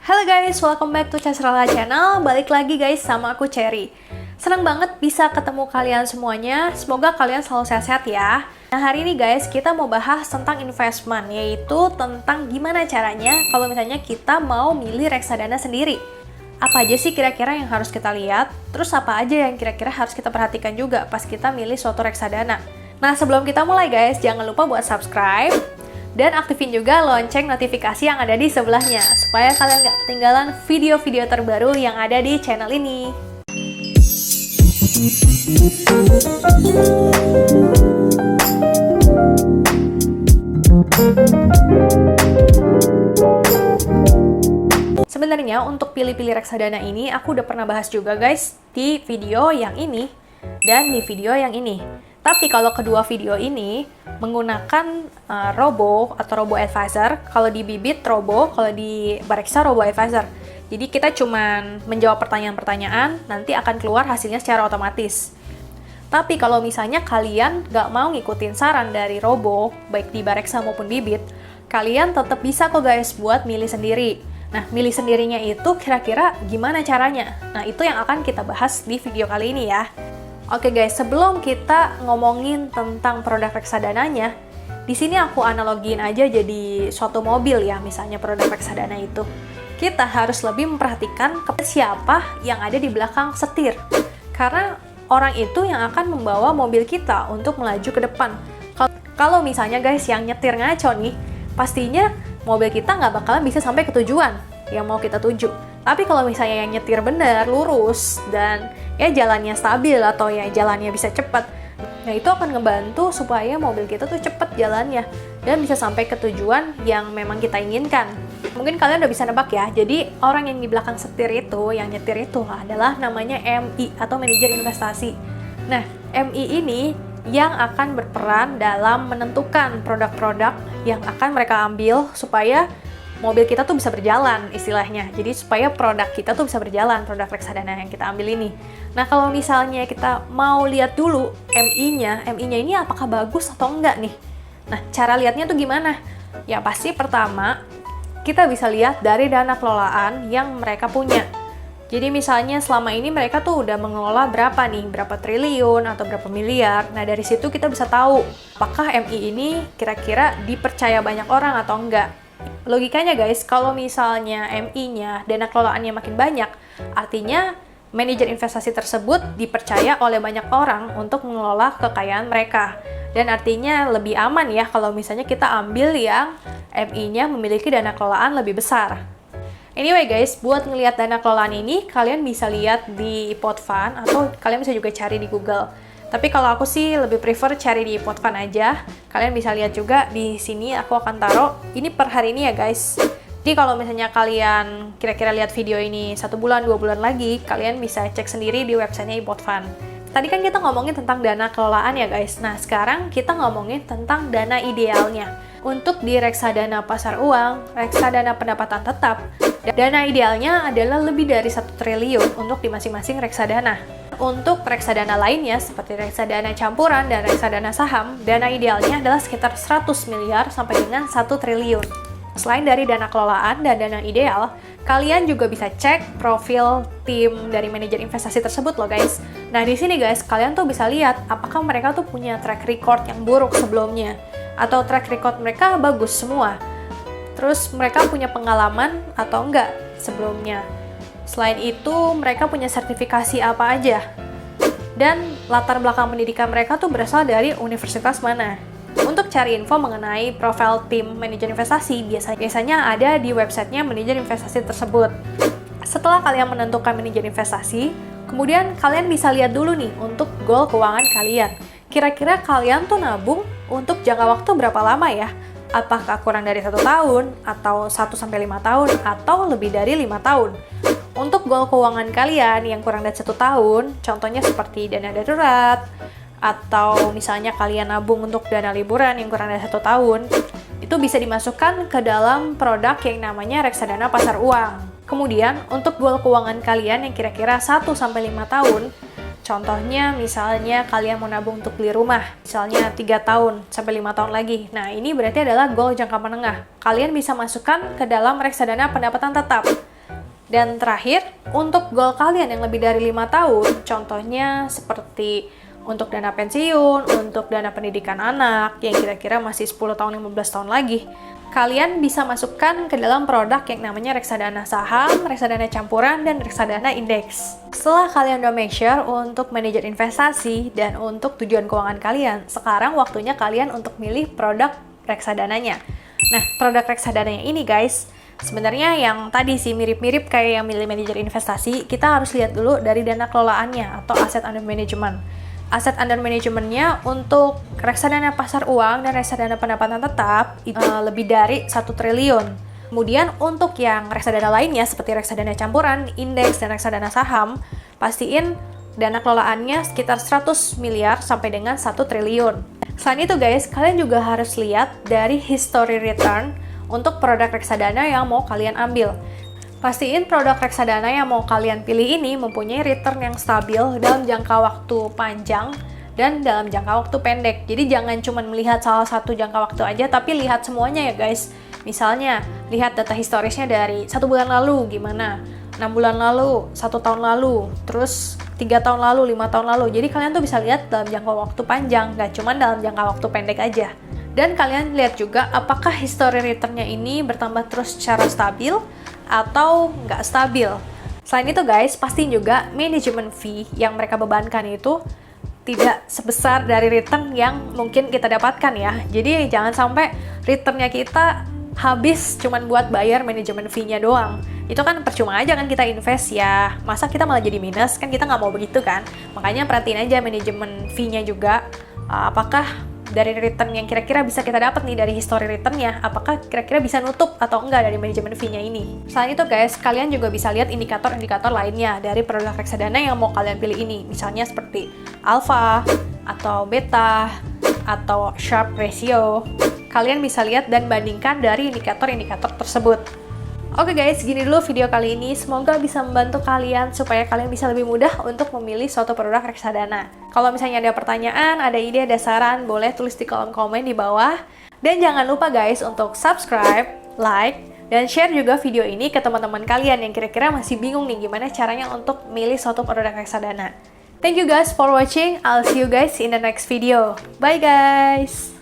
Halo guys, welcome back to Casrala Channel. Balik lagi guys sama aku Cherry. Senang banget bisa ketemu kalian semuanya. Semoga kalian selalu sehat-sehat ya. Nah hari ini guys, kita mau bahas tentang investment, yaitu tentang gimana caranya kalau misalnya kita mau milih reksadana sendiri. Apa aja sih kira-kira yang harus kita lihat? Terus apa aja yang kira-kira harus kita perhatikan juga pas kita milih suatu reksadana? Nah sebelum kita mulai guys, jangan lupa buat subscribe dan aktifin juga lonceng notifikasi yang ada di sebelahnya, supaya kalian gak ketinggalan video-video terbaru yang ada di channel ini. Sebenarnya untuk pilih-pilih reksadana ini, aku udah pernah bahas juga guys, di video yang ini dan di video yang ini. Tapi kalau kedua video ini menggunakan Robo atau Robo Advisor, kalau di Bibit Robo, kalau di Bareksa Robo Advisor. Jadi kita cuman menjawab pertanyaan-pertanyaan, nanti akan keluar hasilnya secara otomatis. Tapi kalau misalnya kalian nggak mau ngikutin saran dari Robo, baik di Bareksa maupun Bibit, kalian tetap bisa kok guys buat milih sendiri. Nah, milih sendirinya itu kira-kira gimana caranya? Nah, itu yang akan kita bahas di video kali ini ya. Oke guys, sebelum kita ngomongin tentang produk reksadananya, di sini aku analogiin aja jadi suatu mobil ya, misalnya produk reksadana itu. Kita harus lebih memperhatikan siapa yang ada di belakang setir. Karena orang itu yang akan membawa mobil kita untuk melaju ke depan. Kalau misalnya guys yang nyetir ngaco nih, pastinya mobil kita nggak bakalan bisa sampai ke tujuan yang mau kita tuju. Tapi kalau misalnya yang nyetir bener, lurus, dan ya jalannya stabil atau ya jalannya bisa cepat, nah itu akan ngebantu supaya mobil kita tuh cepet jalannya dan bisa sampai ke tujuan yang memang kita inginkan. Mungkin kalian udah bisa nebak ya, jadi orang yang di belakang setir itu, yang nyetir itu adalah namanya MI atau manajer investasi. Nah, MI ini yang akan berperan dalam menentukan produk-produk yang akan mereka ambil supaya mobil kita tuh bisa berjalan istilahnya. Jadi supaya produk kita tuh bisa berjalan, produk reksadana yang kita ambil ini. Nah kalau misalnya kita mau lihat dulu MI-nya ini apakah bagus atau enggak nih. Nah cara lihatnya tuh gimana? Ya pasti pertama kita bisa lihat dari dana kelolaan yang mereka punya. Jadi misalnya selama ini mereka tuh udah mengelola berapa nih, berapa triliun atau berapa miliar. Nah dari situ kita bisa tahu apakah MI ini kira-kira dipercaya banyak orang atau enggak. Logikanya guys, kalau misalnya MI-nya, dana kelolaannya makin banyak, artinya manajer investasi tersebut dipercaya oleh banyak orang untuk mengelola kekayaan mereka. Dan artinya lebih aman ya kalau misalnya kita ambil yang MI-nya memiliki dana kelolaan lebih besar. Anyway guys, buat ngelihat dana kelolaan ini, kalian bisa lihat di Ipotfund atau kalian bisa juga cari di Google. Tapi kalau aku sih lebih prefer cari di Ipotfund aja. Kalian bisa lihat juga di sini aku akan taruh ini per hari ini ya guys. Jadi kalau misalnya kalian kira-kira lihat video ini 1 bulan, 2 bulan lagi, kalian bisa cek sendiri di websitenya Ipotfund. Tadi kan kita ngomongin tentang dana kelolaan ya guys. Nah sekarang kita ngomongin tentang dana idealnya. Untuk di reksadana pasar uang, reksadana pendapatan tetap, dana idealnya adalah lebih dari 1 triliun untuk di masing-masing reksadana. Untuk reksadana lainnya seperti reksadana campuran dan reksadana saham, dana idealnya adalah sekitar 100 miliar sampai dengan 1 triliun. Selain dari dana kelolaan dan dana ideal, kalian juga bisa cek profil tim dari manajer investasi tersebut loh guys. Nah di sini guys, kalian tuh bisa lihat apakah mereka tuh punya track record yang buruk sebelumnya atau track record mereka bagus semua. Terus mereka punya pengalaman atau enggak sebelumnya. Selain itu, mereka punya sertifikasi apa aja. Dan latar belakang pendidikan mereka tuh berasal dari universitas mana. Untuk cari info mengenai profil tim manajer investasi, biasanya ada di websitenya manajer investasi tersebut. Setelah kalian menentukan manajer investasi, kemudian kalian bisa lihat dulu nih untuk goal keuangan kalian. Kira-kira kalian tuh nabung untuk jangka waktu berapa lama ya? Apakah kurang dari 1 tahun, atau 1-5 tahun, atau lebih dari 5 tahun? Untuk goal keuangan kalian yang kurang dari 1 tahun, contohnya seperti dana darurat, atau misalnya kalian nabung untuk dana liburan yang kurang dari 1 tahun, itu bisa dimasukkan ke dalam produk yang namanya reksadana pasar uang. Kemudian, untuk goal keuangan kalian yang kira-kira 1-5 tahun, contohnya misalnya kalian mau nabung untuk beli rumah, misalnya 3 tahun sampai 5 tahun lagi. Nah, ini berarti adalah goal jangka menengah. Kalian bisa masukkan ke dalam reksadana pendapatan tetap. Dan terakhir, untuk goal kalian yang lebih dari 5 tahun, contohnya seperti untuk dana pensiun, untuk dana pendidikan anak, yang kira-kira masih 10 tahun, 15 tahun lagi, kalian bisa masukkan ke dalam produk yang namanya reksadana saham, reksadana campuran, dan reksadana indeks. Setelah kalian udah make sure untuk manajer investasi dan untuk tujuan keuangan kalian, sekarang waktunya kalian untuk milih produk reksadananya. Nah, produk reksadananya ini guys, sebenarnya yang tadi sih mirip-mirip kayak yang milih manajer investasi, kita harus lihat dulu dari dana kelolaannya atau asset under management. Aset under manajemennya untuk reksadana pasar uang dan reksadana pendapatan tetap itu lebih dari 1 triliun. Kemudian untuk yang reksadana lainnya seperti reksadana campuran, indeks, dan reksadana saham, pastiin dana kelolaannya sekitar 100 miliar sampai dengan 1 triliun. Selain itu guys, kalian juga harus lihat dari history return untuk produk reksadana yang mau kalian ambil. Pastiin produk reksadana yang mau kalian pilih ini mempunyai return yang stabil dalam jangka waktu panjang dan dalam jangka waktu pendek. Jadi jangan cuma melihat salah satu jangka waktu aja, tapi lihat semuanya ya guys. Misalnya, lihat data historisnya dari 1 bulan lalu gimana, 6 bulan lalu, 1 tahun lalu, terus 3 tahun lalu, 5 tahun lalu. Jadi kalian tuh bisa lihat dalam jangka waktu panjang, nggak cuma dalam jangka waktu pendek aja. Dan kalian lihat juga apakah history return-nya ini bertambah terus secara stabil atau nggak stabil. Selain itu guys, pastiin juga manajemen fee yang mereka bebankan itu tidak sebesar dari return yang mungkin kita dapatkan ya. Jadi jangan sampai returnnya kita habis cuman buat bayar manajemen fee-nya doang. Itu kan percuma aja kan kita invest ya. Masa kita malah jadi minus? Kan kita nggak mau begitu kan. Makanya perhatiin aja manajemen fee-nya juga. Apakah dari return yang kira-kira bisa kita dapat nih dari history return-nya, apakah kira-kira bisa nutup atau enggak dari manajemen fee-nya ini. Selain itu guys, kalian juga bisa lihat indikator-indikator lainnya dari produk reksadana yang mau kalian pilih ini. Misalnya seperti alpha, atau beta, atau Sharpe ratio. Kalian bisa lihat dan bandingkan dari indikator-indikator tersebut. Oke guys, gini dulu video kali ini. Semoga bisa membantu kalian supaya kalian bisa lebih mudah untuk memilih suatu produk reksadana. Kalau misalnya ada pertanyaan, ada ide, ada saran, boleh tulis di kolom komen di bawah. Dan jangan lupa guys untuk subscribe, like, dan share juga video ini ke teman-teman kalian yang kira-kira masih bingung nih gimana caranya untuk milih suatu produk reksadana. Thank you guys for watching. I'll see you guys in the next video. Bye guys!